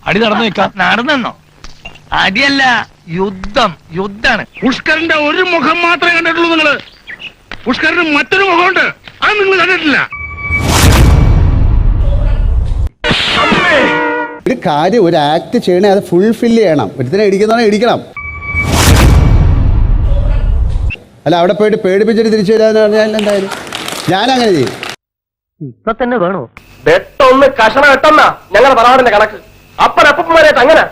അടി നടന്നു നിൽക്കാം. നടന്നോ? അടിയല്ല, യുദ്ധാണ്. പുഷ്കരന്റെ ഒരു മുഖം മാത്രമേ കണ്ടിട്ടുള്ളൂ നിങ്ങള്. പുഷ്കരന് മറ്റൊരു മുഖമുണ്ട്, അത് നിങ്ങൾ കണ്ടിട്ടില്ല. ഒരു കാര്യം, ഒരു ആക്ട് ചെയ്യണേ അത് ഫുൾഫിൽ ചെയ്യണം. ഒരുത്തിനെ ഇടിക്കുന്നവനെ ഇടിക്കണം. അല്ല അവിടെ പോയിട്ട് പേടിപ്പിച്ചിട്ട് തിരിച്ചു വരാന്ന് പറഞ്ഞാൽ എന്തായാലും ഞാനങ്ങനെ ചെയ്യും. ഇപ്പൊ തന്നെ വേണോ? വെട്ടൊന്ന് കഷണം വെട്ടെന്ന ഞങ്ങളുടെ തറവാടിന്റെ കണക്ക്. അപ്പനപ്പന്മാരായിട്ട് അങ്ങനെ.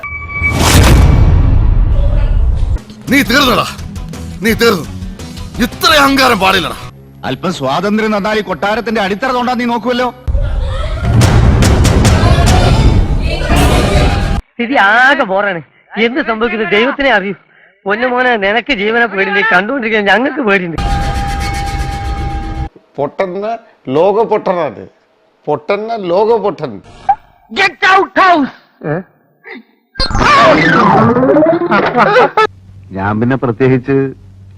നീ തീർന്നടാ, നീ തീർന്നു. ഇത്ര അഹങ്കാരം പാടില്ലടാ. അല്പം സ്വാതന്ത്ര്യം നന്നായി കൊട്ടാരത്തിന്റെ അടിത്തറ തോണ്ടാ നീ നോക്കുമല്ലോ. സ്ഥിതി ആകെ ബോറാണ്. എന്ത് സംഭവിക്കുന്നത് ദൈവത്തിനെ അറിയൂ. പൊന്നുമോനെ, നിനക്ക് ജീവനെ പേടിണ്ട്, കണ്ടുകൊണ്ടിരിക്കാൻ ഞങ്ങൾക്ക് പേടിണ്ട്. പൊട്ടന്ന ലോക പൊട്ടനാണ്. പൊട്ടന്ന ലോക പൊട്ടൻ. Get out house. ഞാൻ പിന്നെ പ്രത്യേകിച്ച്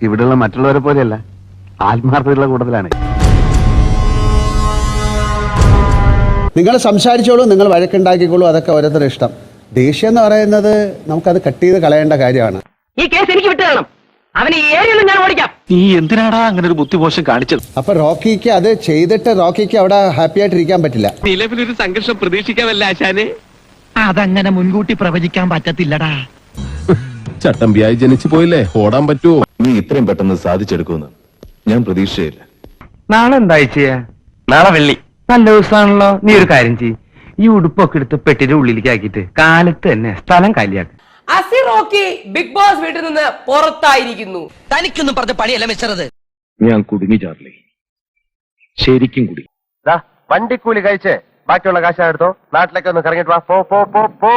ഇവിടെയുള്ള മറ്റുള്ളവരെ പോലെയല്ല, ആത്മാർത്ഥതയുള്ള കൂട്ടത്തിലാണ്. നിങ്ങൾ സംസാരിച്ചോളൂ, നിങ്ങൾ വഴക്കുണ്ടാക്കിക്കോളൂ, അതൊക്കെ ഓരോരുത്തരുടെ ഇഷ്ടം. ദേഷ്യം എന്ന് പറയുന്നത് നമുക്കത് കട്ട് ചെയ്ത് കളയേണ്ട കാര്യമാണ്. ഈ കേസ് എനിക്ക് വിട്ടു തരണം. അവനെ ഈ ഏരിയയിൽ ഞാൻ ഓടിക്കാം. നീ എന്തിനാടാ അങ്ങനെ ഒരു ബുദ്ധിമോശം കാണിച്ചത്? അപ്പൊ റോക്കിക്ക് അത് ചെയ്തിട്ട് റോക്കിക്ക് അവിടെ ഹാപ്പി ആയിട്ട് ഇരിക്കാൻ പറ്റില്ല. നിലവിലൊരു സംഘർഷം പ്രതീക്ഷിക്കാമല്ല ആശാനെ. അതങ്ങനെ മുൻകൂട്ടി പ്രവചിക്കാൻ പറ്റത്തില്ലടാ. ചട്ടമ്പിയായി ജനിച്ചു പോയില്ലേ, ഓടാൻ പറ്റുമോ? നീ ഇത്രയും പെട്ടെന്ന് സാധിച്ചെടുക്കുമെന്ന് ഞാൻ പ്രതീക്ഷയില്ല. നാളെ എന്താഴ്ചയാ? നാളെ വെള്ളി. നല്ല ദിവസമാണല്ലോ. നീ ഒരു കാര്യം ചെയ്യ്, ഈ ഉടുപ്പൊക്കെ എടുത്ത് പെട്ടിന്റെ ഉള്ളിലേക്ക് ആക്കിയിട്ട് കാലത്ത് തന്നെ സ്ഥലം കാലിയാക്കും. അസി റോക്കി ബിഗ് ബോസ് വീട്ടിൽ നിന്ന് പുറത്തായിരിക്കുന്നു. തനിക്കൊന്നും പറഞ്ഞ പണിയല്ല വെച്ചത്. ഞാൻ കുടുങ്ങി ചാർലി, ശരിക്കും കുടുങ്ങി. വണ്ടിക്കൂലി കഴിച്ച് ബാക്കിയുള്ള കാശെടുത്തോ, നാട്ടിലേക്ക് ഒന്ന് കറങ്ങിട്ട് വാ. പോ.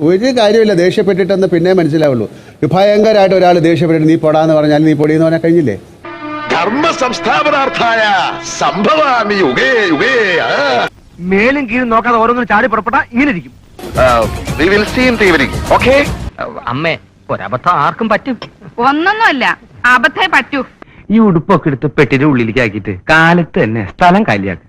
ഒരു കാര്യമില്ല, ദേഷ്യപ്പെട്ടിട്ടെന്ന് പിന്നെ മനസ്സിലാവുള്ളൂ. ഭയങ്കരമായിട്ട് ഒരാൾ ദേഷ്യപ്പെട്ടിട്ട് നീ പൊടാന്ന് പറഞ്ഞാൽ നീ പൊടിയെന്ന് പറഞ്ഞാൽ കഴിഞ്ഞില്ലേ? ധർമ്മ സംസ്ഥാപനാർത്ഥായ സംഭവാമി യുഗേ യുഗേ. മേലും കീഴും നോക്കാതെ ഓരോന്നും ചാടി പുറപ്പെട്ട ഇങ്ങനെ ഇരിക്കും. We will see in the evening. Okay? അമ്മേ, ഒരബദ്ധം ആർക്കും പറ്റും. ഒന്നൊന്നുമല്ല, അബദ്ധേ പറ്റൂ. ഈ ഉടുപ്പൊക്കെ എടുത്ത് പെട്ടിന്റെ ഉള്ളിലേക്ക് ആക്കിയിട്ട് കാലത്ത് തന്നെ സ്ഥലം കാലിയാക്കും.